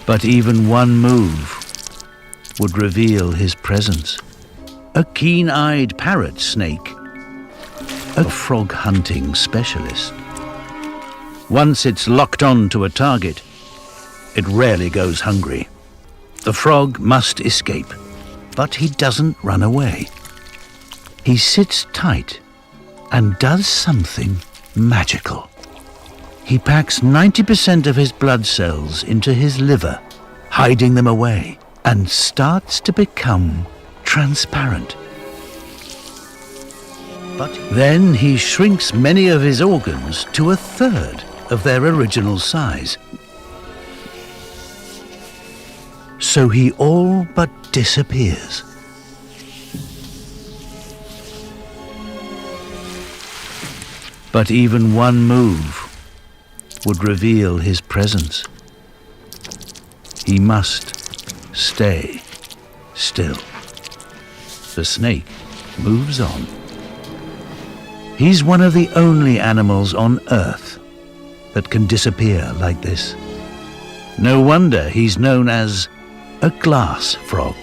But even one move would reveal his presence. A keen-eyed parrot snake, a frog hunting specialist. Once it's locked on to a target, it rarely goes hungry. The frog must escape, but he doesn't run away. He sits tight and does something magical. He packs 90% of his blood cells into his liver, hiding them away, and starts to become transparent. But then he shrinks many of his organs to a third of their original size. So he all but disappears. But even one move would reveal his presence. He must stay still. The snake moves on. He's one of the only animals on Earth that can disappear like this. No wonder he's known as a glass frog.